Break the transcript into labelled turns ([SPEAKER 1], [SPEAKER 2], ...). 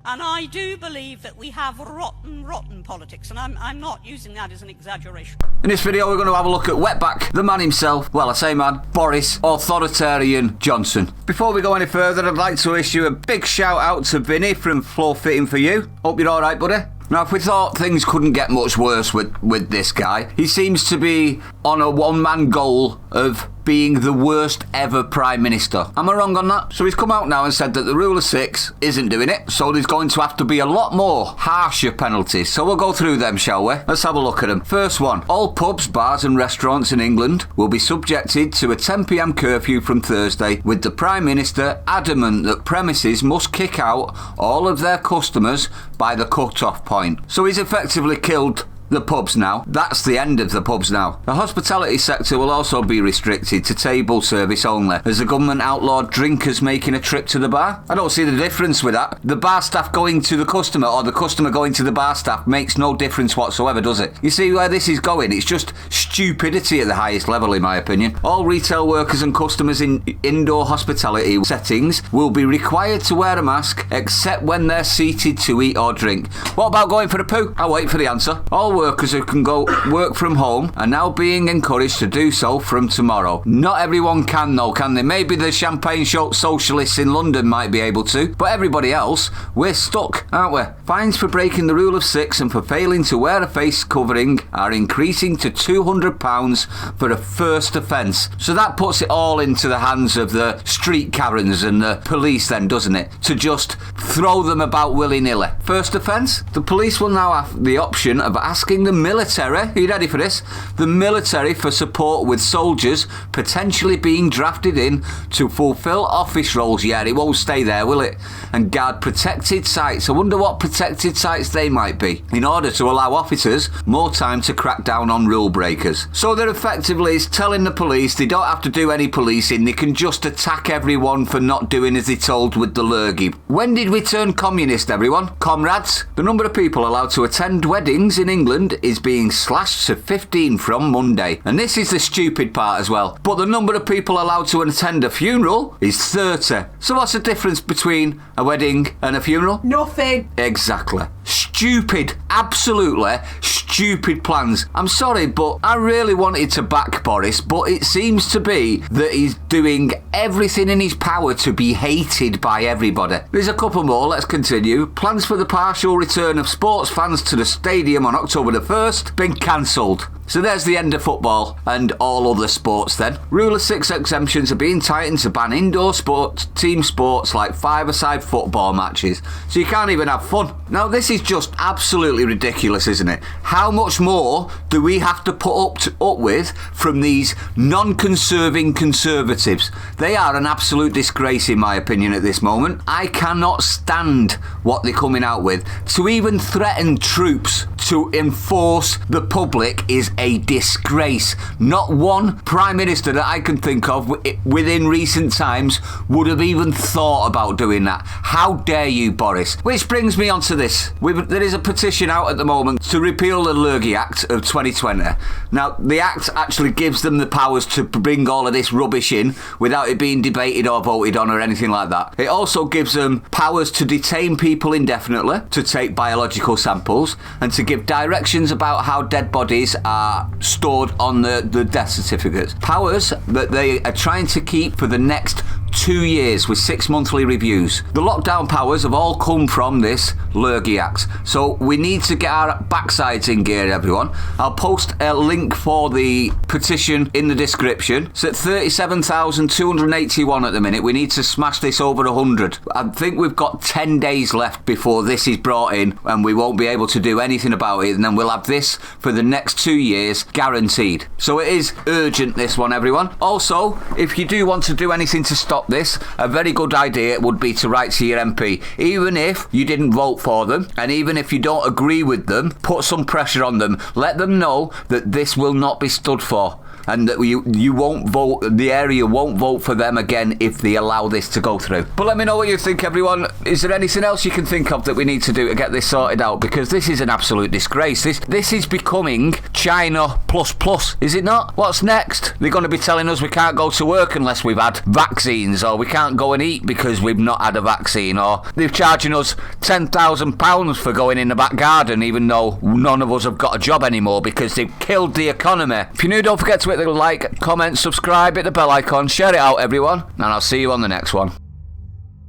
[SPEAKER 1] And I do believe that we have rotten politics, and I'm not using that as an exaggeration.
[SPEAKER 2] In this video, we're going to have a look at wetback, the man himself, well, I say man, Boris Authoritarian Johnson. Before we go any further, I'd like to issue a big shout out to Vinny from Floor Fitting for You. Hope you're alright, buddy. Now, if we thought things couldn't get much worse with this guy, he seems to be on a one-man goal of being the worst ever Prime Minister. Am I wrong on that? So he's come out now and said that the rule of six isn't doing it, so there's going to have to be a lot more harsher penalties. So we'll go through them, shall we? Let's have a look at them. First one, all pubs, bars and restaurants in England will be subjected to a 10 p.m. curfew from Thursday, with the Prime Minister adamant that premises must kick out all of their customers by the cut-off point. So he's effectively killed the pubs now. That's the end of the pubs now. The hospitality sector will also be restricted to table service only, as the government outlawed drinkers making a trip to the bar. I don't see the difference with that. The bar staff going to the customer or the customer going to the bar staff makes no difference whatsoever, does it? You see where this is going? It's just stupidity at the highest level, in my opinion. All retail workers and customers in indoor hospitality settings will be required to wear a mask except when they're seated to eat or drink. What about going for a poo? I'll wait for the answer. All workers who can go work from home are now being encouraged to do so from tomorrow. Not everyone can though, can they? Maybe the champagne shop socialists in London might be able to, but everybody else, we're stuck, aren't we? Fines for breaking the rule of six and for failing to wear a face covering are increasing to £200 for a first offence. So that puts it all into the hands of the street Karens and the police then, doesn't it? To just throw them about willy-nilly. First offence? The police will now have the option of asking the military, are you ready for this? The military for support with soldiers potentially being drafted in to fulfil office roles. Yeah, it won't stay there, will it? And guard protected sites. I wonder what protected sites they might be, in order to allow officers more time to crack down on rule breakers. So they're effectively telling the police they don't have to do any policing, they can just attack everyone for not doing as they're told with the lurgy. When did we turn communist, everyone? Comrades? The number of people allowed to attend weddings in England is being slashed to 15 from Monday. And this is the stupid part as well. But the number of people allowed to attend a funeral is 30. So what's the difference between a wedding and a funeral?
[SPEAKER 3] Nothing.
[SPEAKER 2] Exactly. Stupid. Absolutely stupid plans. I'm sorry, but I really wanted to back Boris, but it seems to be that he's doing everything in his power to be hated by everybody. There's a couple more, let's continue. Plans for the partial return of sports fans to the stadium on October the 1st been cancelled. So there's the end of football and all other sports then. Rule of six exemptions are being tightened to ban indoor sports, team sports like five-a-side football matches. So you can't even have fun. Now this is just absolutely ridiculous, isn't it? How much more do we have to put up with from these non-conserving conservatives? They are an absolute disgrace in my opinion at this moment. I cannot stand what they're coming out with. To even threaten troops to enforce the public is a disgrace. Not one Prime Minister that I can think of within recent times would have even thought about doing that. How dare you, Boris? Which brings me on to this. There is a petition out at the moment to repeal the Nrg Act of 2020. Now, the Act actually gives them the powers to bring all of this rubbish in without it being debated or voted on or anything like that. It also gives them powers to detain people indefinitely, to take biological samples, and to give directions about how dead bodies are stored on the death certificates. Powers that they are trying to keep for the next 2 years with 6 monthly reviews. The lockdown powers have all come from this Nrg Act. So we need to get our backsides in gear, everyone. I'll post a link for the petition in the description. It's at 37,281 at the minute. We need to smash this over 100. I think we've got 10 days left before this is brought in and we won't be able to do anything about it, and then we'll have this for the next 2 years guaranteed. So it is urgent, this one, everyone. Also, if you do want to do anything to stop this, a very good idea would be to write to your MP. Even if you didn't vote for them, and even if you don't agree with them, put some pressure on them. Let them know that this will not be stood for. and that you won't vote, the area won't vote for them again if they allow this to go through. But let me know what you think, everyone. Is there anything else you can think of that we need to do to get this sorted out? Because this is an absolute disgrace. This is becoming China plus, is it not? What's next? They're going to be telling us we can't go to work unless we've had vaccines, or we can't go and eat because we've not had a vaccine, or they're charging us £10,000 for going in the back garden even though none of us have got a job anymore because they've killed the economy. If you're new, don't forget to hit the like, comment, subscribe, hit the bell icon, share it out, everyone, and I'll see you on the next one.